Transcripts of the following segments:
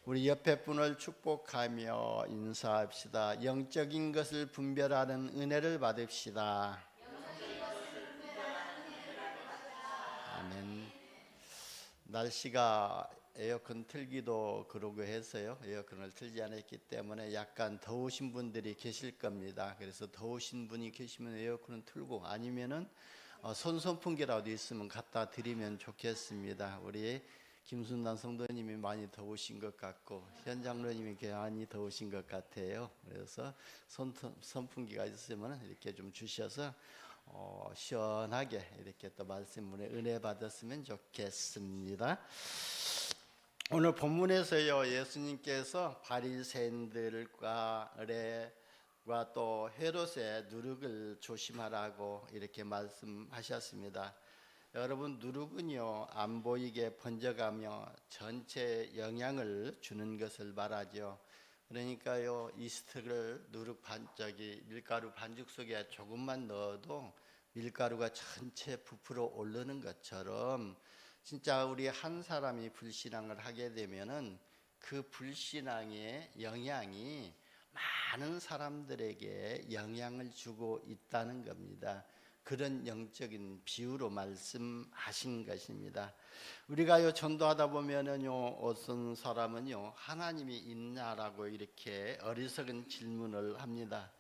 우리 옆에 분을 축복하며 인사합시다. 영적인 것을 분별하는 은혜를 받읍시다. 아멘. 날씨가 에어컨 틀기도 그러고 해서요. 에어컨을 틀지 않았기 때문에 약간 더우신 분들이 계실 겁니다. 그래서 더우신 분이 계시면 에어컨을 틀고 아니면은 손선풍기라도 있으면 갖다 드리면 좋겠습니다. 우리 김순단 성도님이 많이 더우신 것 같고 현 장로님이 많이 더우신 것 같아요. 그래서 선풍기가 있으면 이렇게 좀 주셔서 시원하게 이렇게 또 말씀문에 은혜 받았으면 좋겠습니다. 오늘 본문에서요, 예수님께서 바리새인들과 또 헤롯의 누룩을 조심하라고 이렇게 말씀하셨습니다. 여러분, 누룩은요 안 보이게 번져가며 전체 영향을 주는 것을 말하죠. 그러니까요, 이스트를 밀가루 반죽 속에 조금만 넣어도 밀가루가 전체 부풀어 오르는 것처럼 진짜 우리 한 사람이 불신앙을 하게 되면은 그 불신앙의 영향이 많은 사람들에게 영향을 주고 있다는 겁니다. 그런 영적인 비유로 말씀하신 것입니다. 우리가요 전도하다 보면은요 어떤 사람은요 하나님이 있냐라고 이렇게 어리석은 질문을 합니다.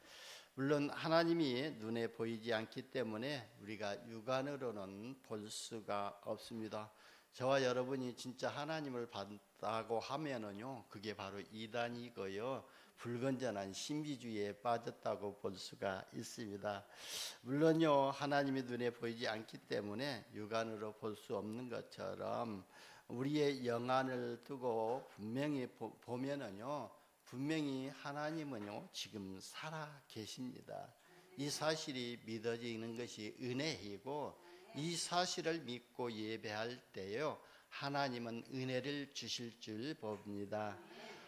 물론 하나님이 눈에 보이지 않기 때문에 우리가 육안으로는 볼 수가 없습니다. 저와 여러분이 진짜 하나님을 봤다고 하면은요 그게 바로 이단이고요 불건전한 신비주의에 빠졌다고 볼 수가 있습니다. 물론요 하나님이 눈에 보이지 않기 때문에 육안으로 볼 수 없는 것처럼 우리의 영안을 두고 분명히 보면은요 분명히 하나님은요 지금 살아 계십니다. 이 사실이 믿어지는 것이 은혜이고 이 사실을 믿고 예배할 때요 하나님은 은혜를 주실 줄 봅니다.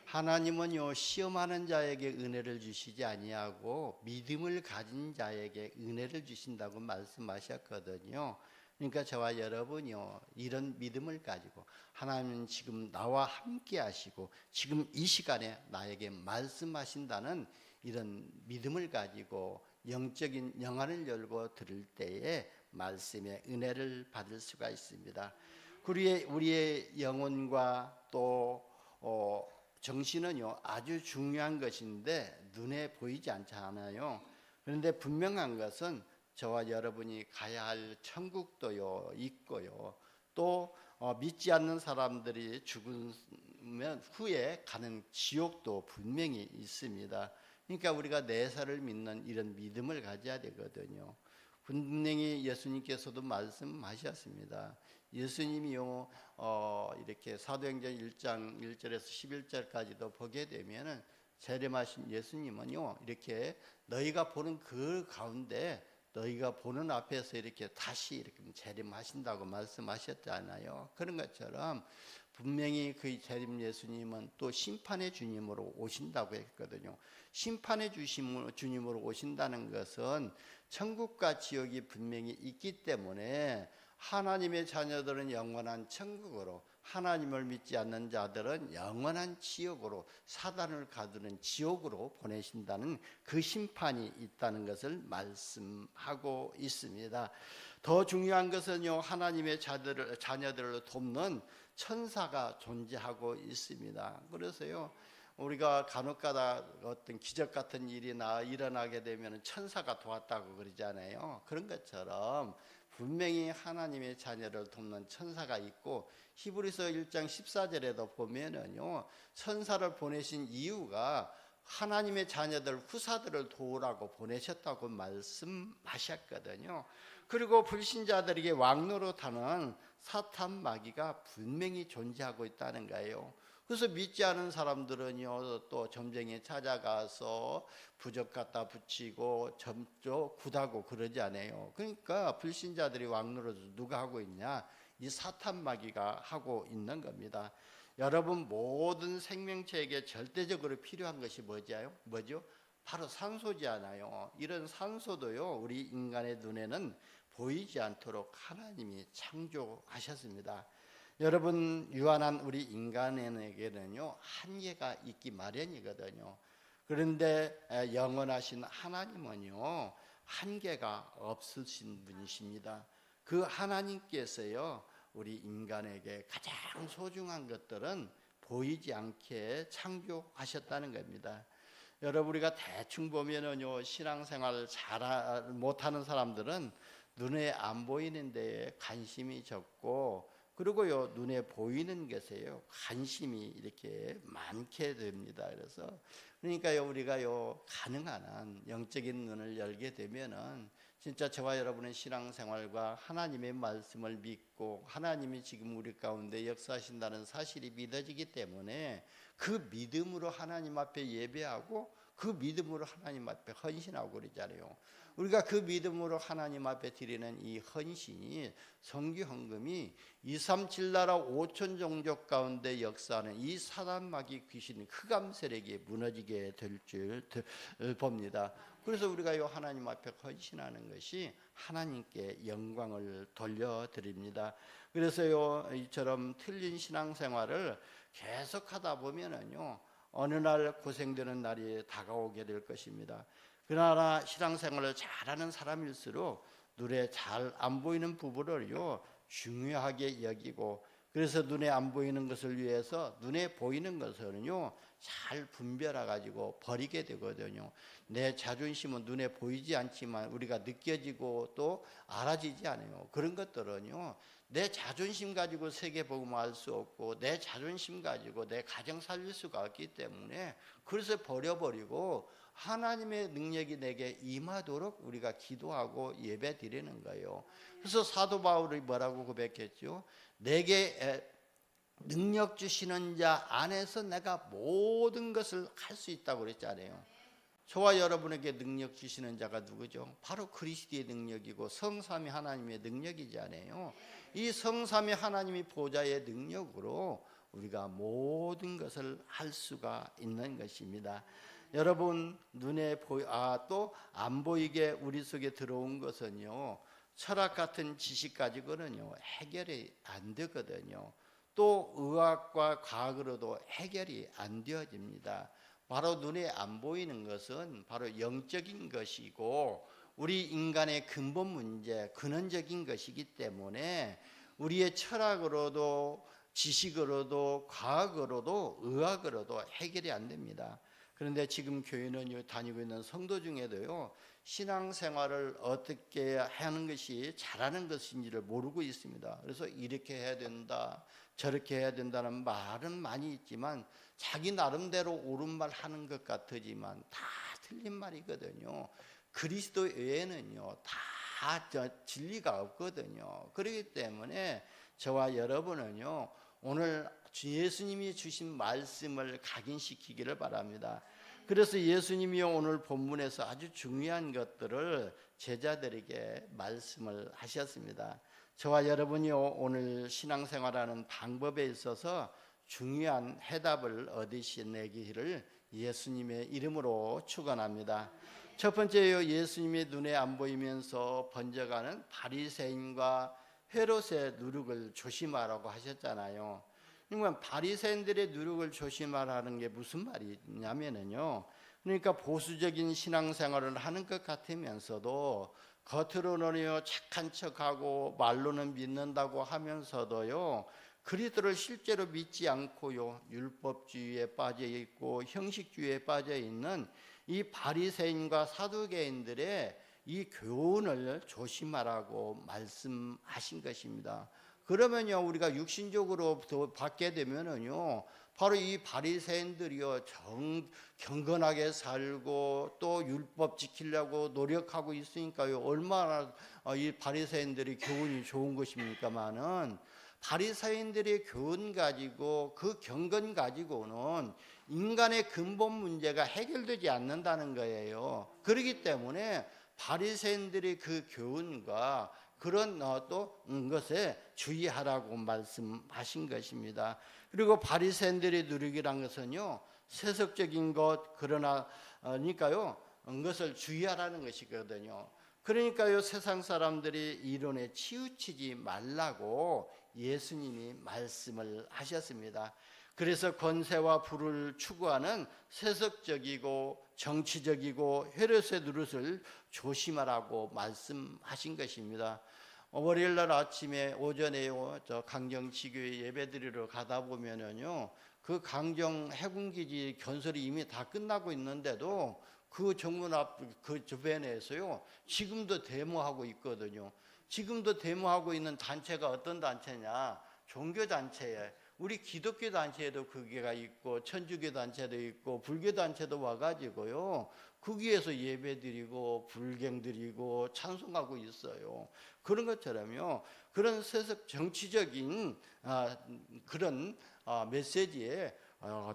하나님은요 시험하는 자에게 은혜를 주시지 아니하고 믿음을 가진 자에게 은혜를 주신다고 말씀하셨거든요. 그러니까 저와 여러분이요 이런 믿음을 가지고 하나님은 지금 나와 함께 하시고 지금 이 시간에 나에게 말씀하신다는 이런 믿음을 가지고 영적인 영안을 열고 들을 때에 말씀의 은혜를 받을 수가 있습니다. 우리의 영혼과 또 정신은요 아주 중요한 것인데 눈에 보이지 않잖아요. 그런데 분명한 것은 저와 여러분이 가야 할 천국도요 있고요 또 믿지 않는 사람들이 죽으면 후에 가는 지옥도 분명히 있습니다. 그러니까 우리가 내사를 믿는 이런 믿음을 가져야 되거든요. 분명히 예수님께서도 말씀하셨습니다. 예수님이요 이렇게 사도행전 1장 1절에서 11절까지도 보게 되면은 재림하신 예수님은요 이렇게 너희가 보는 그 가운데 너희가 보는 앞에서 이렇게 다시 이렇게 재림하신다고 말씀하셨잖아요. 그런 것처럼 분명히 그 재림 예수님은 또 심판의 주님으로 오신다고 했거든요. 심판의 주님으로 오신다는 것은 천국과 지옥이 분명히 있기 때문에 하나님의 자녀들은 영원한 천국으로 하나님을 믿지 않는 자들은 영원한 지옥으로 사단을 가두는 지옥으로 보내신다는 그 심판이 있다는 것을 말씀하고 있습니다. 더 중요한 것은요 하나님의 자녀들을 돕는 천사가 존재하고 있습니다. 그래서요 우리가 간혹가다 어떤 기적 같은 일이 일어나게 되면 천사가 도왔다고 그러잖아요. 그런 것처럼 분명히 하나님의 자녀를 돕는 천사가 있고 히브리서 1장 14절에도 보면은요 천사를 보내신 이유가 하나님의 자녀들 후사들을 도우라고 보내셨다고 말씀하셨거든요. 그리고 불신자들에게 왕노릇하는 사탄 마귀가 분명히 존재하고 있다는 거예요. 그래서 믿지 않은 사람들은요 또 점쟁이에 찾아가서 부적 갖다 붙이고 점조 굿하고 그러지 않아요. 그러니까 불신자들이 왕노릇을 누가 하고 있냐? 이 사탄 마귀가 하고 있는 겁니다. 여러분 모든 생명체에게 절대적으로 필요한 것이 뭐죠? 바로 산소잖아요. 이런 산소도요 우리 인간의 눈에는 보이지 않도록 하나님이 창조하셨습니다. 여러분, 유한한 우리 인간에게는요 한계가 있기 마련이거든요. 그런데 영원하신 하나님은요 한계가 없으신 분이십니다. 그 하나님께서요 우리 인간에게 가장 소중한 것들은 보이지 않게 창조하셨다는 겁니다. 여러분, 우리가 대충 보면은요 신앙생활 잘 못하는 사람들은 눈에 안 보이는 데에 관심이 적고, 그리고요 눈에 보이는 것에요 관심이 이렇게 많게 됩니다. 그래서 그러니까요 우리가요 가능한 한 영적인 눈을 열게 되면은 진짜 저와 여러분의 신앙생활과 하나님의 말씀을 믿고 하나님이 지금 우리 가운데 역사하신다는 사실이 믿어지기 때문에 그 믿음으로 하나님 앞에 예배하고 그 믿음으로 하나님 앞에 헌신하고 그러잖아요. 우리가 그 믿음으로 하나님 앞에 드리는 이 헌신이, 성기 헌금이 237 나라 5천 종족 가운데 역사하는 이 사단마귀 귀신 흑암 세력이 무너지게 될 줄 봅니다. 그래서 우리가 요 하나님 앞에 헌신하는 것이 하나님께 영광을 돌려드립니다. 그래서요 이처럼 틀린 신앙생활을 계속하다 보면은요 어느 날 고생되는 날이 다가오게 될 것입니다. 그러나 신앙생활을 잘하는 사람일수록 눈에 잘 안 보이는 부분을요 중요하게 여기고, 그래서 눈에 안 보이는 것을 위해서 눈에 보이는 것을요 잘 분별해 가지고 버리게 되거든요. 내 자존심은 눈에 보이지 않지만 우리가 느껴지고 또 알아지지 않아요. 그런 것들은요 내 자존심 가지고 세계복음을 알 수 없고 내 자존심 가지고 내 가정 살릴 수가 없기 때문에, 그래서 버려버리고 하나님의 능력이 내게 임하도록 우리가 기도하고 예배 드리는 거예요. 그래서 사도 바울이 뭐라고 고백했죠? 내게 능력 주시는 자 안에서 내가 모든 것을 할 수 있다고 그랬잖아요. 저와 여러분에게 능력 주시는 자가 누구죠? 바로 그리스도의 능력이고 성삼위 하나님의 능력이잖아요. 이 성삼위 하나님이 보좌의 능력으로 우리가 모든 것을 할 수가 있는 것입니다. 여러분, 눈에 또 안 보이게 우리 속에 들어온 것은요 철학 같은 지식 가지고는요 해결이 안 되거든요. 또 의학과 과학으로도 해결이 안 되어집니다. 바로 눈에 안 보이는 것은 바로 영적인 것이고 우리 인간의 근본 문제, 근원적인 것이기 때문에 우리의 철학으로도 지식으로도 과학으로도 의학으로도 해결이 안 됩니다. 그런데 지금 교회는 다니고 있는 성도 중에도요 신앙생활을 어떻게 하는 것이 잘하는 것인지를 모르고 있습니다. 그래서 이렇게 해야 된다, 저렇게 해야 된다는 말은 많이 있지만 자기 나름대로 옳은 말 하는 것 같지만 다 틀린 말이거든요. 그리스도 외에는요 다 진리가 없거든요. 그렇기 때문에 저와 여러분은요 오늘 주 예수님이 주신 말씀을 각인시키기를 바랍니다. 그래서 예수님이 오늘 본문에서 아주 중요한 것들을 제자들에게 말씀을 하셨습니다. 저와 여러분이 오늘 신앙생활하는 방법에 있어서 중요한 해답을 얻으시기를 예수님의 이름으로 축원합니다. 첫 번째요, 예수님의 눈에 안 보이면서 번져가는 바리새인과 헤롯의 누룩을 조심하라고 하셨잖아요. 그러니까 바리새인들의 누룩을 조심하라는 게 무슨 말이냐면요, 그러니까 보수적인 신앙생활을 하는 것 같으면서도 겉으로는요 착한 척하고 말로는 믿는다고 하면서도요 그리스도를 실제로 믿지 않고요 율법주의에 빠져 있고 형식주의에 빠져 있는 이 바리새인과 사두개인들의 이 교훈을 조심하라고 말씀하신 것입니다. 그러면요 우리가 육신적으로 받게 되면은요 바로 이 바리새인들이요 경건하게 살고 또 율법 지키려고 노력하고 있으니까요 얼마나 이 바리새인들의 교훈이 좋은 것입니까마는, 바리새인들의 교훈 가지고 그 경건 가지고는 인간의 근본 문제가 해결되지 않는다는 거예요. 그렇기 때문에 바리새인들의 그 교훈과 그런 또 것에 주의하라고 말씀하신 것입니다. 그리고 바리새인들의 누룩이란 것은요 세속적인 것, 그러니까요 것을 주의하라는 것이거든요. 그러니까요 세상 사람들이 이론에 치우치지 말라고 예수님이 말씀을 하셨습니다. 그래서 권세와 부를 추구하는 세속적이고 정치적이고 헤롯의 노릇을 조심하라고 말씀하신 것입니다. 월요일 날 아침에 오전에요, 저 강정 지교회 예배드리러 가다 보면은요, 그 강정 해군기지 건설이 이미 다 끝나고 있는데도 그 정문 앞 그 주변에서요, 지금도 데모하고 있거든요. 지금도 데모하고 있는 단체가 어떤 단체냐? 종교 단체에, 우리 기독교 단체에도 그게가 있고 천주교 단체도 있고 불교 단체도 와가지고요, 거기에서 예배드리고 불경드리고 찬송하고 있어요. 그런 것처럼요, 그런 세속 정치적인 그런 메시지에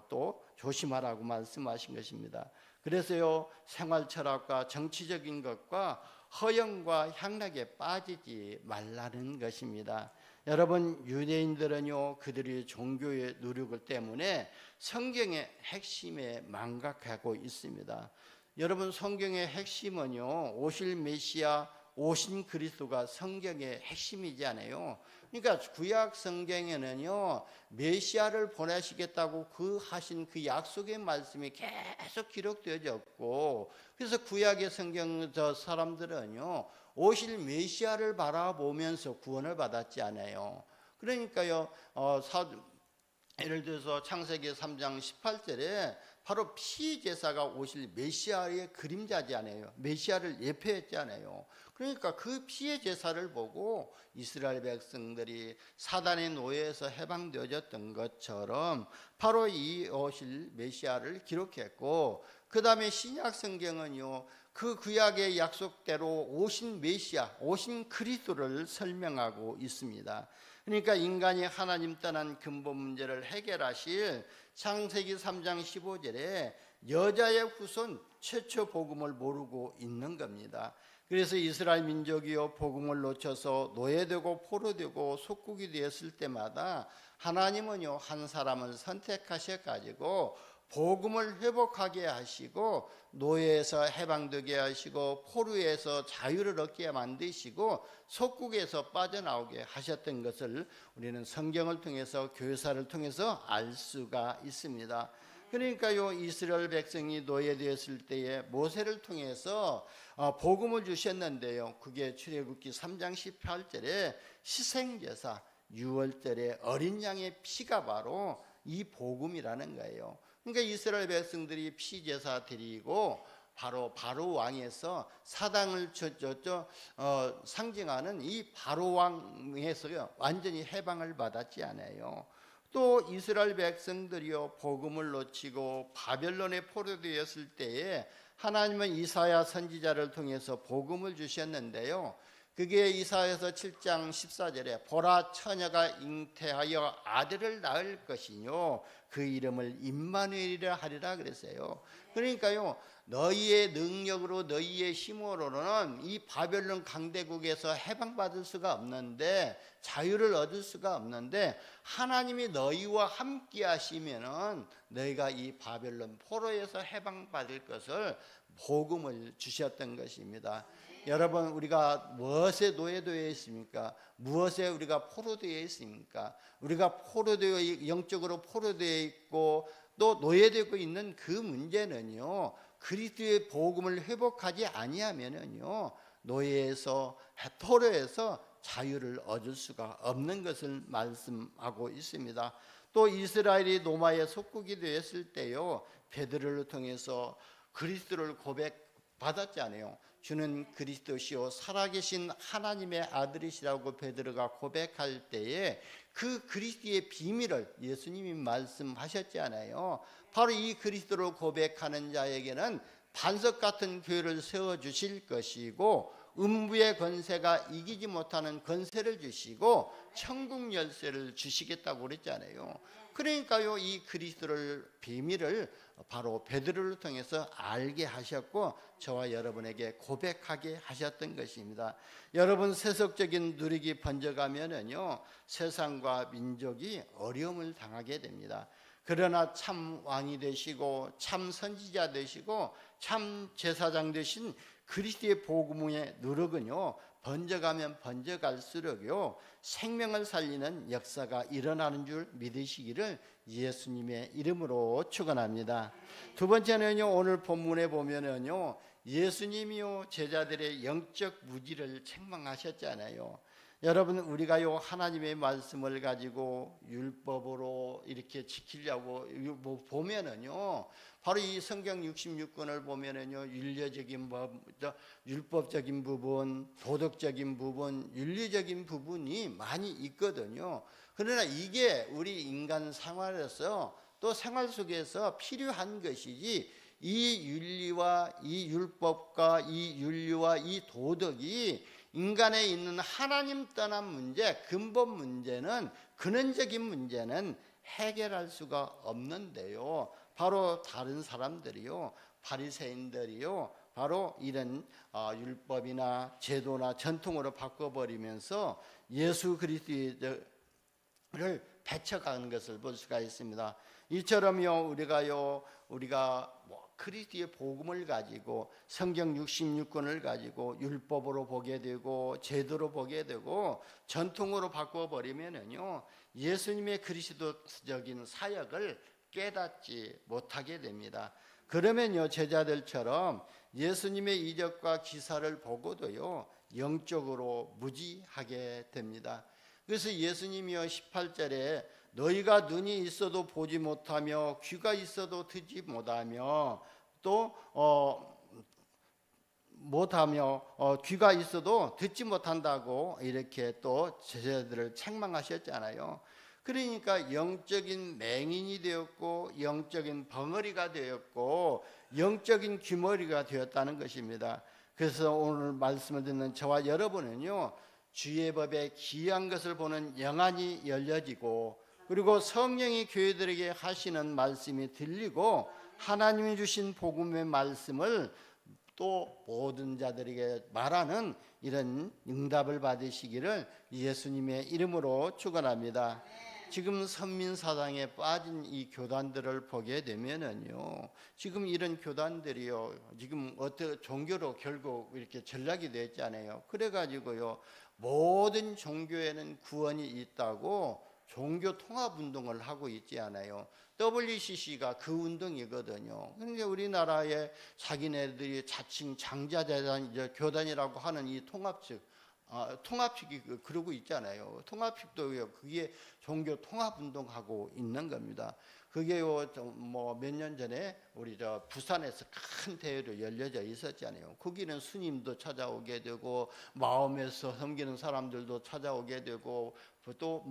또 조심하라고 말씀하신 것입니다. 그래서요, 생활 철학과 정치적인 것과 허영과 향락에 빠지지 말라는 것입니다. 여러분, 유대인들은요, 그들의 종교의 노력 때문에 성경의 핵심에 망각하고 있습니다. 여러분, 성경의 핵심은요, 오실 메시아, 오신 그리스도가 성경의 핵심이지 않아요. 그러니까 구약 성경에는요, 메시아를 보내시겠다고 하신 그 약속의 말씀이 계속 기록되어졌고, 그래서 구약의 성경 사람들은요, 오실 메시아를 바라보면서 구원을 받았지 않아요. 그러니까요, 예를 들어서 창세기 3장 18절에 바로 피제사가 오실 메시아의 그림자지 않아요. 메시아를 예표했지 않아요. 그러니까 그 피의 제사를 보고 이스라엘 백성들이 사단의 노예에서 해방되어졌던 것처럼 바로 이 오실 메시아를 기록했고, 그 다음에 신약 성경은요, 그 구약의 약속대로 오신 메시아, 오신 그리스도를 설명하고 있습니다. 그러니까 인간이 하나님 떠난 근본 문제를 해결하실 창세기 3장 15절에 여자의 후손 최초 복음을 모르고 있는 겁니다. 그래서 이스라엘 민족이요, 복음을 놓쳐서 노예되고 포로되고 속국이 되었을 때마다 하나님은요, 한 사람을 선택하셔가지고 복음을 회복하게 하시고 노예에서 해방되게 하시고 포로에서 자유를 얻게 만드시고 속국에서 빠져나오게 하셨던 것을 우리는 성경을 통해서, 교사를 통해서 알 수가 있습니다. 그러니까요, 이스라엘 백성이 노예되었을 때에 모세를 통해서 복음을 주셨는데요, 그게 출애굽기 3장 18절에 희생제사, 유월절에 어린 양의 피가 바로 이 복음이라는 거예요. 그러니까 이스라엘 백성들이 피제사 드리고 바로 왕에서 사당을 상징하는 이 바로 왕에서요, 완전히 해방을 받았지 않아요. 또 이스라엘 백성들이요, 복음을 놓치고 바벨론에 포로되었을 때에 하나님은 이사야 선지자를 통해서 복음을 주셨는데요, 그게 이사야서 7장 14절에 보라, 처녀가 잉태하여 아들을 낳을 것이뇨 그 이름을 임마누엘이라 하리라 그랬어요. 그러니까요, 너희의 능력으로 너희의 힘으로는 이 바벨론 강대국에서 해방받을 수가 없는데, 자유를 얻을 수가 없는데, 하나님이 너희와 함께 하시면은 너희가 이 바벨론 포로에서 해방받을 것을 복음을 주셨던 것입니다. 여러분, 우리가 무엇에 노예되어 있습니까? 무엇에 우리가 포로되어 있습니까? 우리가 영적으로 포로되어 있고 또 노예되고 있는 그 문제는요, 그리스도의 복음을 회복하지 아니하면은요, 노예에서, 포로에서 자유를 얻을 수가 없는 것을 말씀하고 있습니다. 또 이스라엘이 로마의 속국이 되었을 때요, 베드로를 통해서 그리스도를 고백받았지 않아요. 주는 그리스도시요 살아계신 하나님의 아들이시라고 베드로가 고백할 때에 그 그리스도의 비밀을 예수님이 말씀하셨지 않아요. 바로 이 그리스도를 고백하는 자에게는 반석 같은 교회를 세워주실 것이고, 음부의 권세가 이기지 못하는 권세를 주시고 천국 열쇠를 주시겠다고 그랬잖아요. 그러니까요, 이 그리스도를 비밀을 바로 베드로를 통해서 알게 하셨고 저와 여러분에게 고백하게 하셨던 것입니다. 여러분, 세속적인 누리기 번져가면은요, 세상과 민족이 어려움을 당하게 됩니다. 그러나 참 왕이 되시고 참 선지자 되시고 참 제사장 되신 그리스도의 복음의 누룩은요, 번져가면 번져갈수록요 생명을 살리는 역사가 일어나는 줄 믿으시기를 예수님의 이름으로 축원합니다. 두 번째는요, 오늘 본문에 보면은요, 예수님이요 제자들의 영적 무지를 책망하셨잖아요. 여러분, 우리가요 하나님의 말씀을 가지고 율법으로 이렇게 지키려고 보면은요, 바로 이 성경 66권을 보면은요, 율법적인 부분, 도덕적인 부분, 윤리적인 부분이 많이 있거든요. 그러나 이게 우리 인간 생활에서 또 생활 속에서 필요한 것이지, 이 윤리와 이 율법과 이 윤리와 이 도덕이 인간에 있는 하나님 떠난 문제, 근본 문제는, 근원적인 문제는 해결할 수가 없는데요, 바로 다른 사람들이요, 바리새인들이요, 바로 이런 율법이나 제도나 전통으로 바꿔버리면서 예수 그리스도를 배척하는 것을 볼 수가 있습니다. 이처럼요, 우리가 그리스도의 복음을 가지고 성경 66권을 가지고 율법으로 보게 되고 제도로 보게 되고 전통으로 바꿔버리면은요, 예수님의 그리스도적인 사역을 깨닫지 못하게 됩니다. 그러면요, 제자들처럼 예수님의 이적과 기사를 보고도요 영적으로 무지하게 됩니다. 그래서 예수님이요 18절에 너희가 눈이 있어도 보지 못하며 귀가 있어도 듣지 못하며 또 귀가 있어도 듣지 못한다고 이렇게 또 제자들을 책망하셨잖아요. 그러니까 영적인 맹인이 되었고 영적인 벙어리가 되었고 영적인 귀머리가 되었다는 것입니다. 그래서 오늘 말씀을 듣는 저와 여러분은요, 주의 법에 기이한 것을 보는 영안이 열려지고, 그리고 성령이 교회들에게 하시는 말씀이 들리고, 하나님이 주신 복음의 말씀을 또 모든 자들에게 말하는 이런 응답을 받으시기를 예수님의 이름으로 축원합니다. 지금 선민사상에 빠진 이 교단들을 보게 되면은요, 지금 이런 교단들이요, 지금 종교로 결국 이렇게 전락이 됐잖아요. 그래가지고요, 모든 종교에는 구원이 있다고 종교 통합 운동을 하고 있지 않아요. WCC가 그 운동이거든요. 그러니까 우리나라의 자기네들이 자칭 장자대단 교단이라고 하는 이 통합식이 그러고 있잖아요. 통합식도 그게 종교 통합 운동하고 있는 겁니다. 그게요, 몇 년 전에 우리 부산에서 큰 대회로 열려져 있었잖아요. 거기는 스님도 찾아오게 되고 마음에서 섬기는 사람들도 찾아오게 되고 또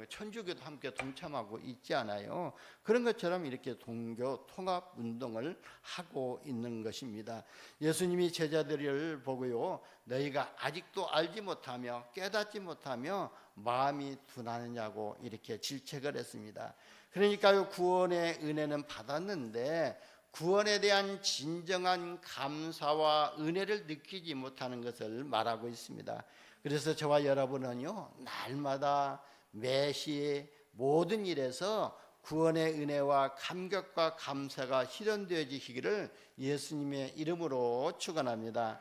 천주교도 함께 동참하고 있지 않아요. 그런 것처럼 이렇게 종교 통합 운동을 하고 있는 것입니다. 예수님이 제자들을 보고요, 너희가 아직도 알지 못하며 깨닫지 못하며 마음이 둔하느냐고 이렇게 질책을 했습니다. 그러니까요, 구원의 은혜는 받았는데 구원에 대한 진정한 감사와 은혜를 느끼지 못하는 것을 말하고 있습니다. 그래서 저와 여러분은요, 날마다 매시에 모든 일에서 구원의 은혜와 감격과 감사가 실현되어지기를 예수님의 이름으로 축원합니다.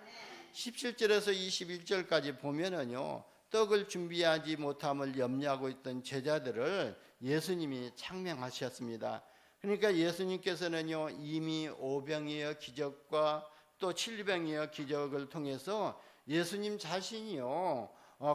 17절에서 21절까지 보면은요, 떡을 준비하지 못함을 염려하고 있던 제자들을 예수님이 창명하셨습니다. 그러니까 예수님께서는요, 이미 오병이어 기적과 또 7병이어 기적을 통해서 예수님 자신이요,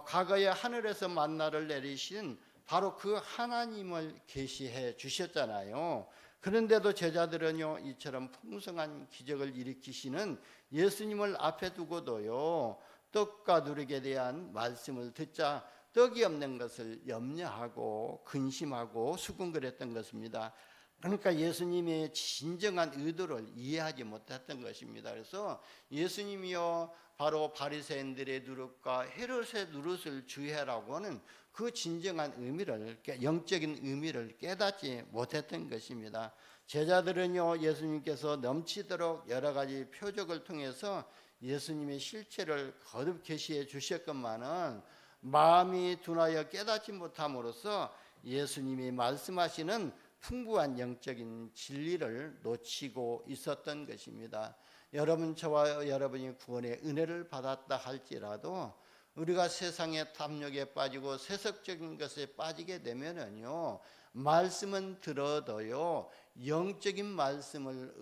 과거에 하늘에서 만나를 내리신 바로 그 하나님을 계시해 주셨잖아요. 그런데도 제자들은요, 이처럼 풍성한 기적을 일으키시는 예수님을 앞에 두고도요, 떡과 누룩에 대한 말씀을 듣자 떡이 없는 것을 염려하고 근심하고 수군거렸던 것입니다. 그러니까 예수님의 진정한 의도를 이해하지 못했던 것입니다. 그래서 예수님이요, 바로 바리새인들의 누룩과 헤롯의 누룩을 주의하라고 하는 그 진정한 의미를, 영적인 의미를 깨닫지 못했던 것입니다. 제자들은요, 예수님께서 넘치도록 여러 가지 표적을 통해서 예수님의 실체를 거듭 계시해 주셨건만은 마음이 둔하여 깨닫지 못함으로써 예수님이 말씀하시는 풍부한 영적인 진리를 놓치고 있었던 것입니다. 여러분, 저와 여러분이 구원의 은혜를 받았다 할지라도 우리가 세상의 탐욕에 빠지고 세속적인 것에 빠지게 되면은요, 말씀은 들어도요, 영적인 말씀을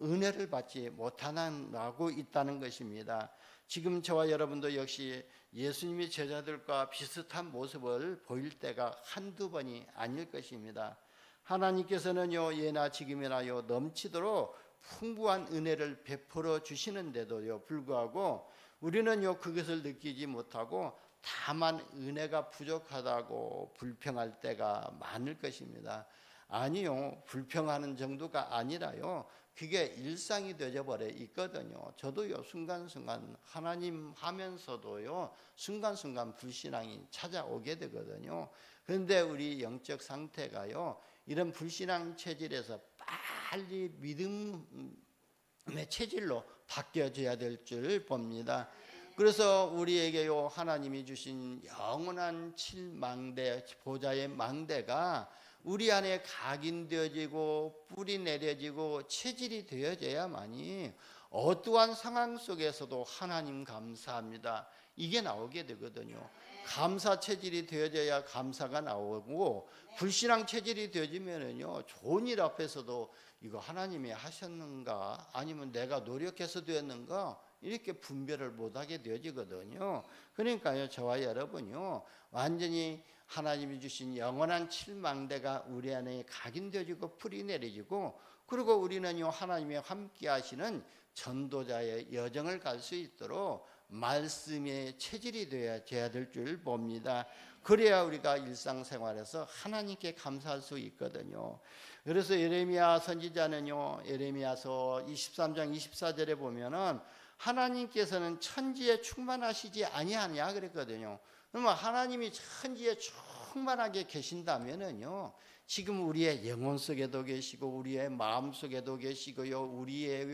은혜를 받지 못하고 있다는 것입니다. 지금 저와 여러분도 역시 예수님의 제자들과 비슷한 모습을 보일 때가 한두 번이 아닐 것입니다. 하나님께서는요, 예나 지금이나요, 넘치도록 풍부한 은혜를 베풀어 주시는데도요 불구하고 우리는요 그것을 느끼지 못하고 다만 은혜가 부족하다고 불평할 때가 많을 것입니다. 아니요, 불평하는 정도가 아니라요, 그게 일상이 되어버려 있거든요. 저도요 순간순간 하나님 하면서도요 순간순간 불신앙이 찾아오게 되거든요. 그런데 우리 영적 상태가요 이런 불신앙 체질에서 빨리 믿음의 체질로 바뀌어져야 될 줄 봅니다. 그래서 우리에게요 하나님이 주신 영원한 칠망대, 보좌의 망대가 우리 안에 각인되어지고 뿌리 내려지고 체질이 되어져야만이 어떠한 상황 속에서도 하나님 감사합니다, 이게 나오게 되거든요. 감사 체질이 되어져야 감사가 나오고, 불신앙 체질이 되어지면은요 좋은 일 앞에서도 이거 하나님이 하셨는가 아니면 내가 노력해서 되었는가 이렇게 분별을 못하게 되어지거든요. 그러니까요 저와 여러분요 완전히 하나님이 주신 영원한 칠망대가 우리 안에 각인되어지고 풀이 내려지고, 그리고 우리는요 하나님이 함께 하시는 전도자의 여정을 갈 수 있도록 말씀의 체질이 되어야 될 줄 봅니다. 그래야 우리가 일상생활에서 하나님께 감사할 수 있거든요. 그래서 예레미야 선지자는요 예레미야서 23장 24절에 보면은 하나님께서는 천지에 충만하시지 아니하냐 그랬거든요. 그러면 하나님이 천지에 충만하게 계신다면은요 지금 우리의 영혼 속에도 계시고 우리의 마음 속에도 계시고요 우리의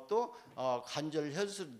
또 관절 혈수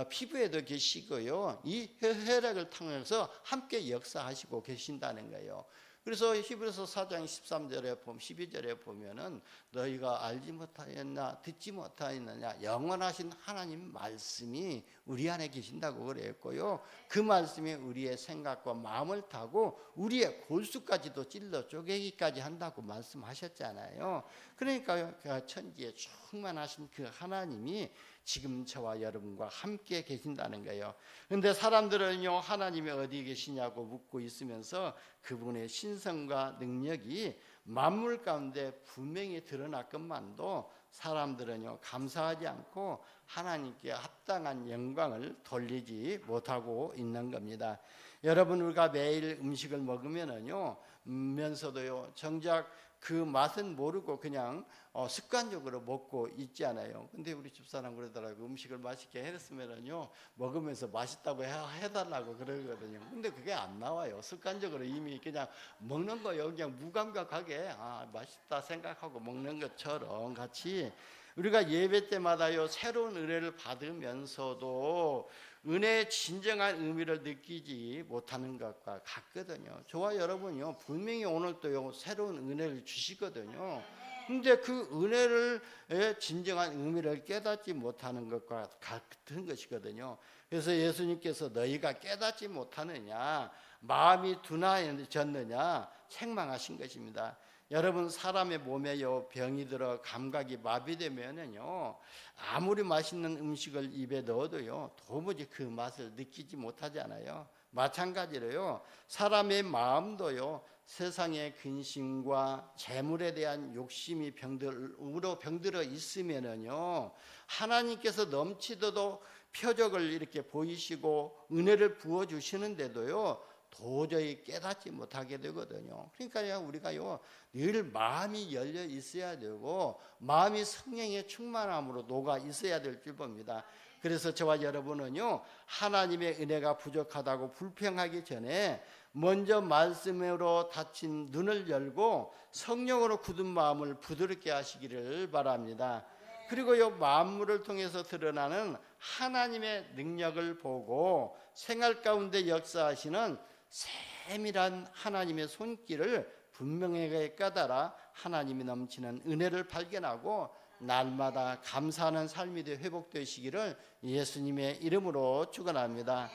피부에도 계시고요 이 혈액을 통해서 함께 역사하시고 계신다는 거예요. 그래서 히브리서 4장 13절에 12절에 보면은 너희가 알지 못하였나 듣지 못하였느냐 영원하신 하나님 말씀이 우리 안에 계신다고 그랬고요. 그 말씀이 우리의 생각과 마음을 타고 우리의 골수까지도 찔러 쪼개기까지 한다고 말씀하셨잖아요. 그러니까 천지에 충만하신 그 하나님이 지금 저와 여러분과 함께 계신다는 거예요. 그런데 사람들은요 하나님이 어디 계시냐고 묻고 있으면서 그분의 신성과 능력이 만물 가운데 분명히 드러났건만도 사람들은요 감사하지 않고 하나님께 합당한 영광을 돌리지 못하고 있는 겁니다. 여러분 우리가 매일 음식을 먹으면은요 면서도요 정작 그 맛은 모르고 그냥 습관적으로 먹고 있지 않아요. 근데 우리 집사람 그러더라고요. 음식을 맛있게 했으면은요 먹으면서 맛있다고 해달라고 그러거든요. 근데 그게 안 나와요. 습관적으로 이미 그냥 먹는 거요 그냥 무감각하게 맛있다 생각하고 먹는 것처럼 같이 우리가 예배 때마다요 새로운 은혜를 받으면서도 은혜의 진정한 의미를 느끼지 못하는 것과 같거든요. 저와 여러분요 분명히 오늘 또요 새로운 은혜를 주시거든요. 근데 그 은혜를 진정한 의미를 깨닫지 못하는 것과 같은 것이거든요. 그래서 예수님께서 너희가 깨닫지 못하느냐 마음이 둔하여졌느냐 책망하신 것입니다. 여러분 사람의 몸에요 병이 들어 감각이 마비되면은요 아무리 맛있는 음식을 입에 넣어도요 도무지 그 맛을 느끼지 못하잖아요. 마찬가지로요 사람의 마음도요 세상의 근심과 재물에 대한 욕심이 병들어 있으면은요 하나님께서 넘치도록 표적을 이렇게 보이시고 은혜를 부어 주시는데도요 도저히 깨닫지 못하게 되거든요. 그러니까 우리가요 늘 마음이 열려 있어야 되고 마음이 성령의 충만함으로 녹아 있어야 될 줄 봅니다. 그래서 저와 여러분은요 하나님의 은혜가 부족하다고 불평하기 전에 먼저 말씀으로 닫힌 눈을 열고 성령으로 굳은 마음을 부드럽게 하시기를 바랍니다. 그리고요 만물을 통해서 드러나는 하나님의 능력을 보고 생활 가운데 역사하시는 세밀한 하나님의 손길을 분명하게 깨달아 하나님이 넘치는 은혜를 발견하고 날마다 감사하는 삶이 회복되시기를 예수님의 이름으로 축원합니다.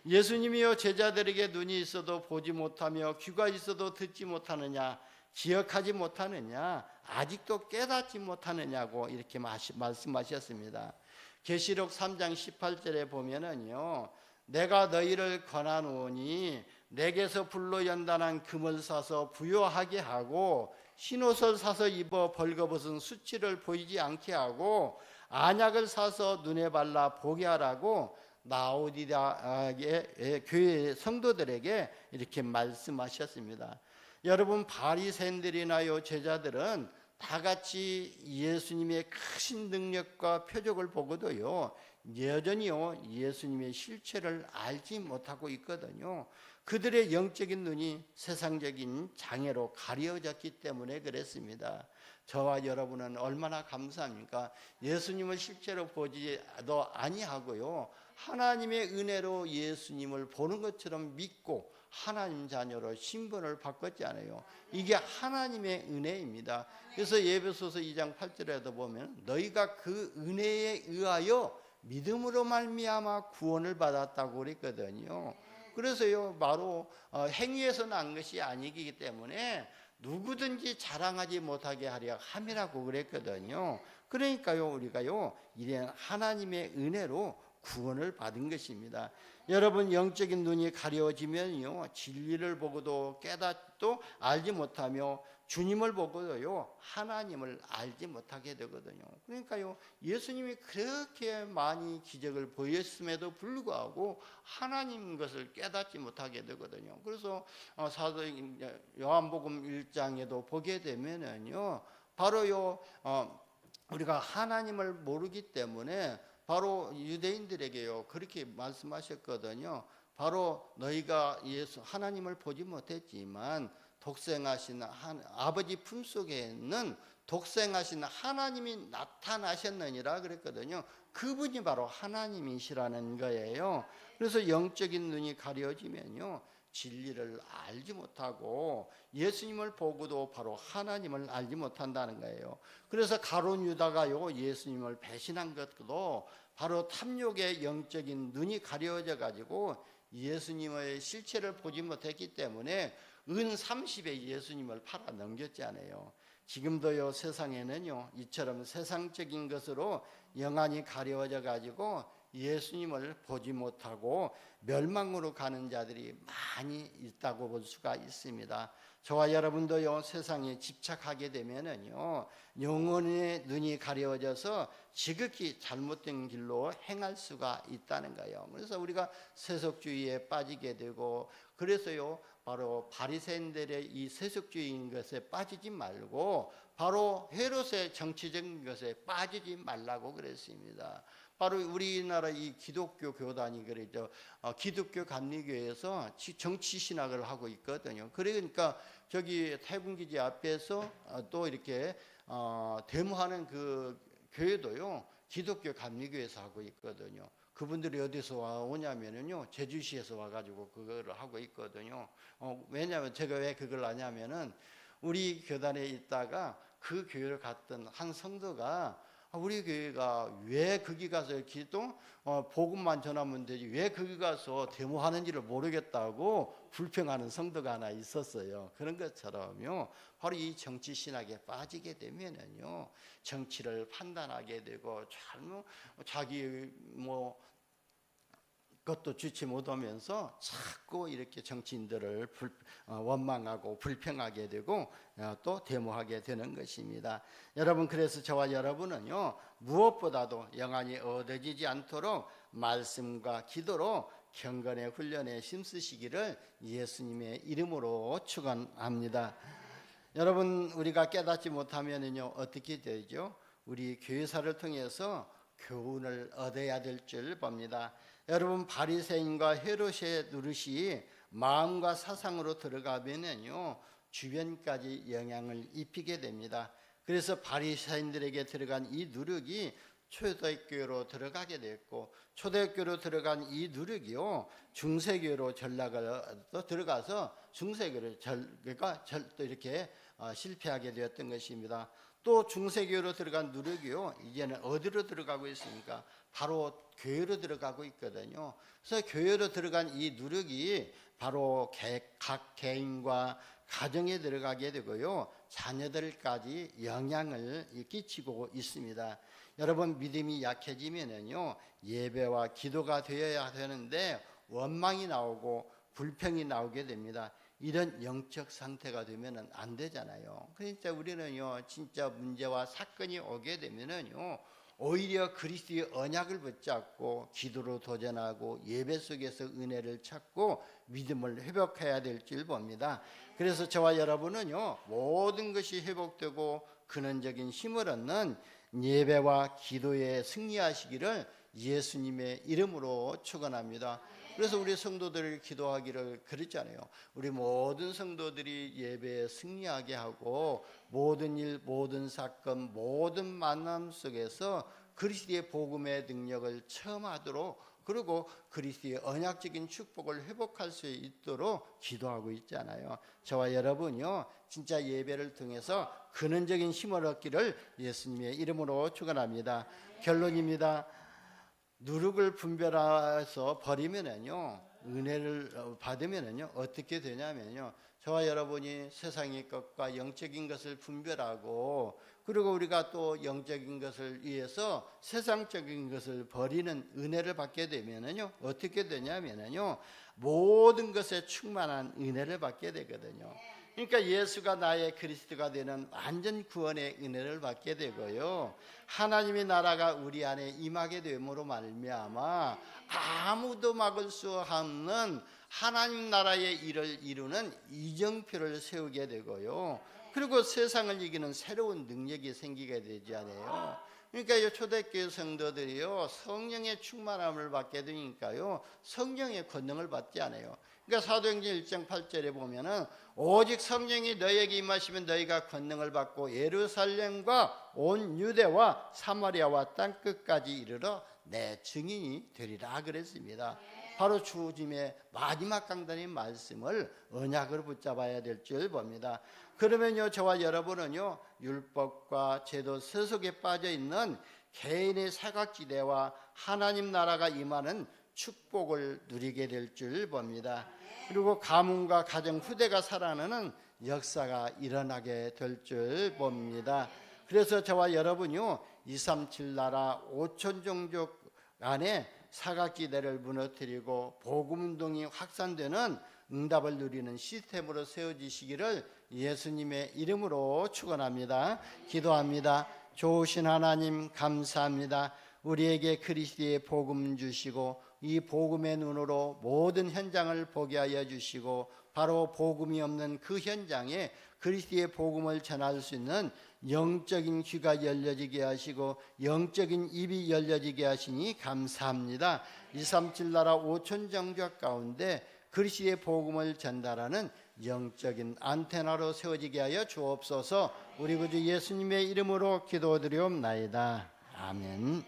예수님이여 예자들에게 눈이 있어도 보지 못하며 귀가 있어도 듣지 못하느냐, 기억하지 못하느냐, 아직도 깨닫지 못하느냐고 이렇게 말씀하셨습니다. 계시록 3장 18절에 보면은요, 내가 너희를 권하노니 내게서 불로 연단한 금을 사서 부요하게 하고 흰옷을 사서 입어 벌거벗은 수치를 보이지 않게 하고 안약을 사서 눈에 발라 보게 하라고 라오디게아의 교회 성도들에게 이렇게 말씀하셨습니다. 여러분, 바리새인들이나요 제자들은 다 같이 예수님의 크신 능력과 표적을 보고도요 여전히요 예수님의 실체를 알지 못하고 있거든요. 그들의 영적인 눈이 세상적인 장애로 가려졌기 때문에 그랬습니다. 저와 여러분은 얼마나 감사합니까? 예수님을 실제로 보지도 아니하고요 하나님의 은혜로 예수님을 보는 것처럼 믿고 하나님 자녀로 신분을 바꿨잖아요. 이게 하나님의 은혜입니다. 그래서 에베소서 2장 8절에도 보면 너희가 그 은혜에 의하여 믿음으로 말미암아 구원을 받았다고 그랬거든요. 그래서요 바로 행위에서 난 것이 아니기 때문에 누구든지 자랑하지 못하게 하려 함이라고 그랬거든요. 그러니까요 우리가요 이런 하나님의 은혜로 구원을 받은 것입니다. 여러분, 영적인 눈이 가려지면요 진리를 보고도 깨닫도 알지 못하며 주님을 보고도요 하나님을 알지 못하게 되거든요. 그러니까요 예수님이 그렇게 많이 기적을 보였음에도 불구하고 하나님 것을 깨닫지 못하게 되거든요. 그래서 사도 요한복음 1장에도 보게 되면은요 바로요 우리가 하나님을 모르기 때문에 바로 유대인들에게요 그렇게 말씀하셨거든요. 바로 너희가 하나님을 보지 못했지만 독생하신 아버지 품속에는 독생하신 하나님이 나타나셨느니라 그랬거든요. 그분이 바로 하나님이시라는 거예요. 그래서 영적인 눈이 가려지면요 진리를 알지 못하고 예수님을 보고도 바로 하나님을 알지 못한다는 거예요. 그래서 가룟 유다가요 예수님을 배신한 것도 바로 탐욕의 영적인 눈이 가려져 가지고 예수님의 실체를 보지 못했기 때문에 은 30에 예수님을 팔아 넘겼잖아요. 지금도요 세상에는요 이처럼 세상적인 것으로 영안이 가려져 가지고 예수님을 보지 못하고 멸망으로 가는 자들이 많이 있다고 볼 수가 있습니다. 저와 여러분도요 세상에 집착하게 되면은요 영혼의 눈이 가려져서 지극히 잘못된 길로 행할 수가 있다는 거예요. 그래서 우리가 세속주의에 빠지게 되고 그래서요 바로 바리새인들의 이 세속주의인 것에 빠지지 말고 바로 헤롯의 정치적인 것에 빠지지 말라고 그랬습니다. 바로 우리나라 이 기독교 교단이 그러죠. 기독교 감리교에서 정치 신학을 하고 있거든요. 그러니까 저기 태군기지 앞에서 또 이렇게 데모하는 그 교회도요 기독교 감리교에서 하고 있거든요. 그분들이 어디서 오냐면요 제주시에서 와가지고 그거를 하고 있거든요. 왜냐하면 제가 왜 그걸 아냐면은 우리 교단에 있다가 그 교회를 갔던 한 성도가 우리 교회가 왜 거기 가서 기도 복음만 전하면 되지 왜 거기 가서 데모하는지를 모르겠다고 불평하는 성도가 하나 있었어요. 그런 것처럼요 바로 이 정치 신학에 빠지게 되면은요 정치를 판단하게 되고 자기 그것도 주치 못하면서 자꾸 이렇게 정치인들을 원망하고 불평하게 되고 또 데모하게 되는 것입니다. 여러분, 그래서 저와 여러분은요 무엇보다도 영안이 얻어지지 않도록 말씀과 기도로 경건의 훈련에 힘쓰시기를 예수님의 이름으로 축원합니다. 여러분, 우리가 깨닫지 못하면은요 어떻게 되죠? 우리 교회사를 통해서 교훈을 얻어야 될 줄 봅니다. 여러분, 바리새인과 헤롯의 노릇이 마음과 사상으로 들어가면은요 주변까지 영향을 입히게 됩니다. 그래서 바리새인들에게 들어간 이 누룩이 초대교회로 들어가게 됐고 초대교회로 들어간 이 누룩이요 중세교회로 전락을 또 들어가서 중세교회를 또 이렇게 실패하게 되었던 것입니다. 또 중세교회로 들어간 누룩이요, 이제는 어디로 들어가고 있습니까? 바로 교회로 들어가고 있거든요. 그래서 교회로 들어간 이 누룩이 바로 각 개인과 가정에 들어가게 되고요, 자녀들까지 영향을 끼치고 있습니다. 여러분, 믿음이 약해지면은요, 예배와 기도가 되어야 되는데 원망이 나오고 불평이 나오게 됩니다. 이런 영적 상태가 되면은 안 되잖아요. 그러니까 우리는요, 진짜 문제와 사건이 오게 되면은요, 오히려 그리스도의 언약을 붙잡고 기도로 도전하고 예배 속에서 은혜를 찾고 믿음을 회복해야 될 줄 봅니다. 그래서 저와 여러분은요, 모든 것이 회복되고 근원적인 힘을 얻는 예배와 기도에 승리하시기를 예수님의 이름으로 축원합니다. 그래서 우리 성도들 기도하기를 그랬잖아요. 우리 모든 성도들이 예배에 승리하게 하고 모든 일, 모든 사건, 모든 만남 속에서 그리스도의 복음의 능력을 체험하도록, 그리고 그리스도의 언약적인 축복을 회복할 수 있도록 기도하고 있잖아요. 저와 여러분요, 진짜 예배를 통해서 근원적인 힘을 얻기를 예수님의 이름으로 축원합니다. 결론입니다. 누룩을 분별해서 버리면은요, 은혜를 받으면은요, 어떻게 되냐면요, 저와 여러분이 세상의 것과 영적인 것을 분별하고, 그리고 우리가 또 영적인 것을 위해서 세상적인 것을 버리는 은혜를 받게 되면은요, 어떻게 되냐면은요, 모든 것에 충만한 은혜를 받게 되거든요. 그러니까 예수가 나의 그리스도가 되는 완전 구원의 은혜를 받게 되고요, 하나님의 나라가 우리 안에 임하게 됨으로 말미암아 아무도 막을 수 없는 하나님 나라의 일을 이루는 이정표를 세우게 되고요, 그리고 세상을 이기는 새로운 능력이 생기게 되지 않아요. 그러니까 이 초대교회 성도들이요, 성령의 충만함을 받게 되니까요, 성령의 권능을 받지 않아요. 그러니까 사도행전 1장 8절에 보면은 오직 성령이 너희에게 임하시면 너희가 권능을 받고 예루살렘과 온 유대와 사마리아와 땅 끝까지 이르러 내 증인이 되리라 그랬습니다. 바로 주님의 마지막 강단의 말씀을 언약으로 붙잡아야 될 줄 봅니다. 그러면요, 저와 여러분은요, 율법과 제도 세속에 빠져 있는 개인의 사각지대와 하나님 나라가 임하는 축복을 누리게 될 줄 봅니다. 그리고 가문과 가정 후대가 살아나는 역사가 일어나게 될 줄 봅니다. 그래서 저와 여러분요, 237 나라 5천 종족 안에 사각지대를 무너뜨리고 복음운동이 확산되는 응답을 누리는 시스템으로 세워지시기를 예수님의 이름으로 축원합니다. 기도합니다. 좋으신 하나님, 감사합니다. 우리에게 그리스도의 복음 주시고 이 복음의 눈으로 모든 현장을 보게 하여 주시고, 바로 복음이 없는 그 현장에 그리스도의 복음을 전할 수 있는 영적인 귀가 열려지게 하시고 영적인 입이 열려지게 하시니 감사합니다. 237 나라 5천 종족 가운데 그리스도의 복음을 전달하는 영적인 안테나로 세워지게 하여 주옵소서. 우리 구주 예수님의 이름으로 기도드리옵나이다. 아멘.